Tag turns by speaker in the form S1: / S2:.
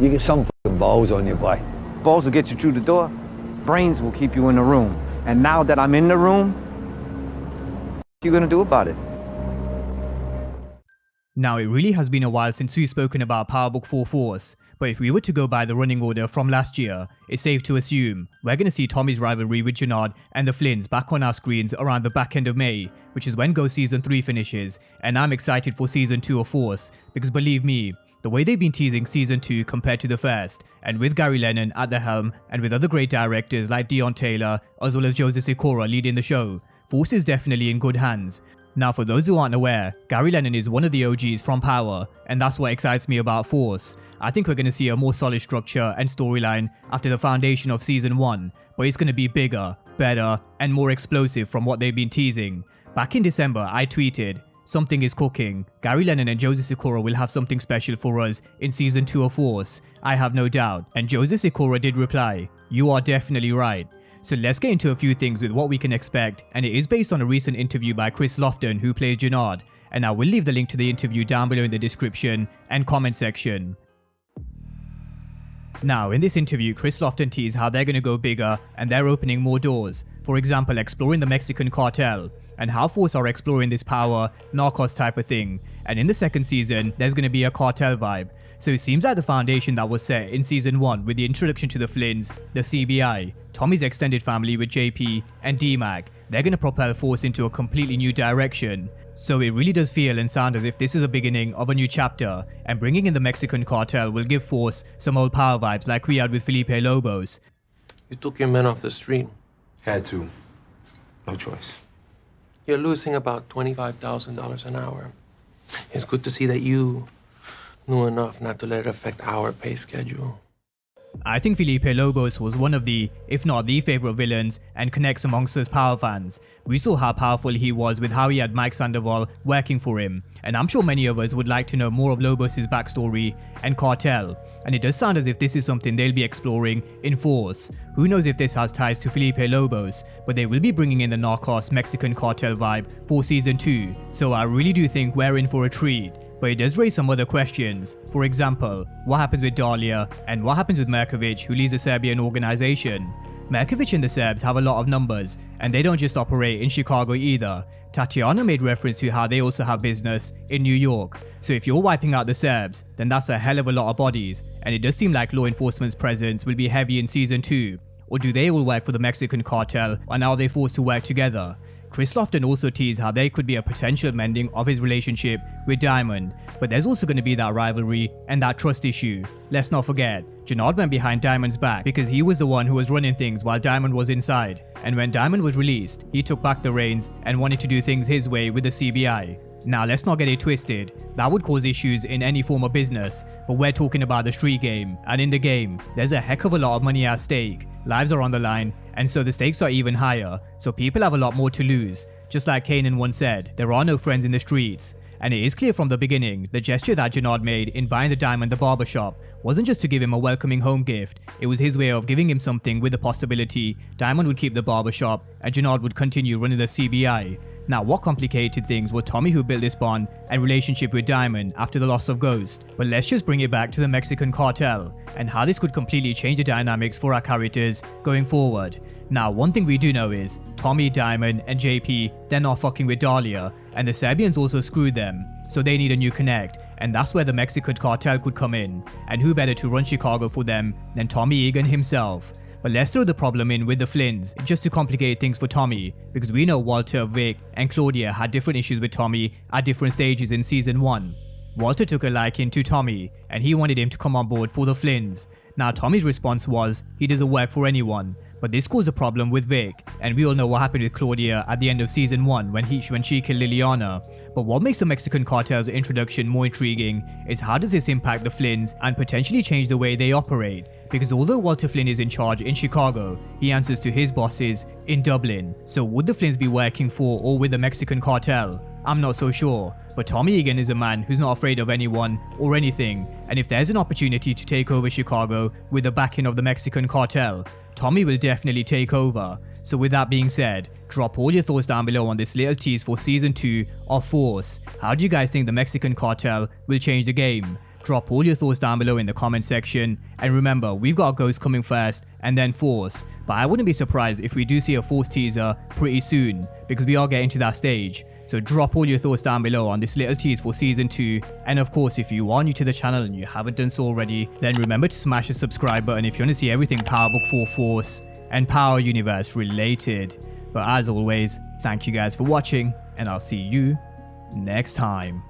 S1: You get some fucking balls on you, boy.
S2: Balls will get you through the door. Brains will keep you in the room. And now that I'm in the room, what you gonna do about it?
S3: Now, it really has been a while since we've spoken about Power Book 4 Force, but if we were to go by the running order from last year, it's safe to assume we're going to see Tommy's rivalry with Jenard and the Flynns back on our screens around the back end of May, which is when Ghost Season 3 finishes, and I'm excited for Season 2 of Force, because believe me, the way they've been teasing Season 2 compared to the first, and with Gary Lennon at the helm, and with other great directors like Dion Taylor, as well as Joseph Sikora leading the show, Force is definitely in good hands. Now, for those who aren't aware, Gary Lennon is one of the OGs from Power, and that's what excites me about Force. I think we're going to see a more solid structure and storyline after the foundation of Season 1, but it's going to be bigger, better, and more explosive from what they've been teasing. Back in December, I tweeted, "Something is cooking. Gary Lennon and Joseph Sikora will have something special for us in Season 2 of Force. I have no doubt." And Joseph Sikora did reply, "You are definitely right." So let's get into a few things with what we can expect, and it is based on a recent interview by Kris Lofton, who plays Jenard, and I will leave the link to the interview down below in the description and comment section. Now, in this interview, Kris Lofton teased how they're going to go bigger and they're opening more doors, for example exploring the Mexican Cartel, and how Force are exploring this power, Narcos type of thing, and in the second season there's going to be a cartel vibe. So it seems like the foundation that was set in Season 1 with the introduction to the Flynns, the CBI, Tommy's extended family with JP, and D-Mac, they're going to propel Force into a completely new direction. So it really does feel and sound as if this is a beginning of a new chapter, and bringing in the Mexican Cartel will give Force some old Power vibes like we had with Filipe Lobos.
S4: You took your men off the street.
S5: Had to. No choice.
S4: You're losing about $25,000 an hour. It's good to see that you knew enough not to let it affect our pay schedule.
S3: I think Filipe Lobos was one of the, if not the favorite villains and connects amongst us Power fans. We saw how powerful he was with how he had Mike Sandoval working for him, and I'm sure many of us would like to know more of Lobos' backstory and cartel, and it does sound as if this is something they'll be exploring in Force. Who knows if this has ties to Filipe Lobos, but they will be bringing in the Narcos Mexican Cartel vibe for Season 2, so I really do think we're in for a treat. But it does raise some other questions. For example, what happens with Dalia, and what happens with Merkovic, who leads a Serbian organization? Merkovic and the Serbs have a lot of numbers, and they don't just operate in Chicago either. Tatiana made reference to how they also have business in New York. So if you're wiping out the Serbs, then that's a hell of a lot of bodies, and it does seem like law enforcement's presence will be heavy in Season 2. Or do they all work for the Mexican Cartel, and are they forced to work together? Kris Lofton also teased how there could be a potential mending of his relationship with Diamond, but there's also going to be that rivalry and that trust issue. Let's not forget, Jenard went behind Diamond's back because he was the one who was running things while Diamond was inside, and when Diamond was released, he took back the reins and wanted to do things his way with the CBI. Now let's not get it twisted, that would cause issues in any form of business, but we're talking about the street game, and in the game, there's a heck of a lot of money at stake, lives are on the line, and so the stakes are even higher, so people have a lot more to lose. Just like Kanan once said, there are no friends in the streets. And it is clear from the beginning, the gesture that Jenard made in buying the Diamond the barbershop wasn't just to give him a welcoming home gift, it was his way of giving him something with the possibility Diamond would keep the barbershop and Jenard would continue running the CBI. Now, what complicated things were Tommy who built this bond and relationship with Diamond after the loss of Ghost, but let's just bring it back to the Mexican Cartel and how this could completely change the dynamics for our characters going forward. Now, one thing we do know is Tommy, Diamond, and JP, they're not fucking with Dalia, and the Serbians also screwed them, so they need a new connect, and that's where the Mexican Cartel could come in, and who better to run Chicago for them than Tommy Egan himself. But let's throw the problem in with the Flynns, just to complicate things for Tommy, because we know Walter, Vic, and Claudia had different issues with Tommy at different stages in Season 1. Walter took a liking to Tommy, and he wanted him to come on board for the Flynns. Now Tommy's response was, he doesn't work for anyone, but this caused a problem with Vic, and we all know what happened with Claudia at the end of Season 1 when she killed Liliana. But what makes the Mexican Cartel's introduction more intriguing is how does this impact the Flynns and potentially change the way they operate? Because although Walter Flynn is in charge in Chicago, he answers to his bosses in Dublin. So would the Flynns be working for or with the Mexican Cartel? I'm not so sure, but Tommy Egan is a man who's not afraid of anyone or anything, and if there's an opportunity to take over Chicago with the backing of the Mexican Cartel, Tommy will definitely take over. So with that being said, drop all your thoughts down below on this little tease for Season 2 of Force. How do you guys think the Mexican Cartel will change the game? Drop all your thoughts down below in the comment section. And remember, we've got Ghost coming first and then Force. But I wouldn't be surprised if we do see a Force teaser pretty soon, because we are getting to that stage. So drop all your thoughts down below on this little tease for season 2. And of course, if you are new to the channel and you haven't done so already, then remember to smash the subscribe button if you want to see everything Power Book 4 Force and Power Universe related. But as always, thank you guys for watching, and I'll see you next time.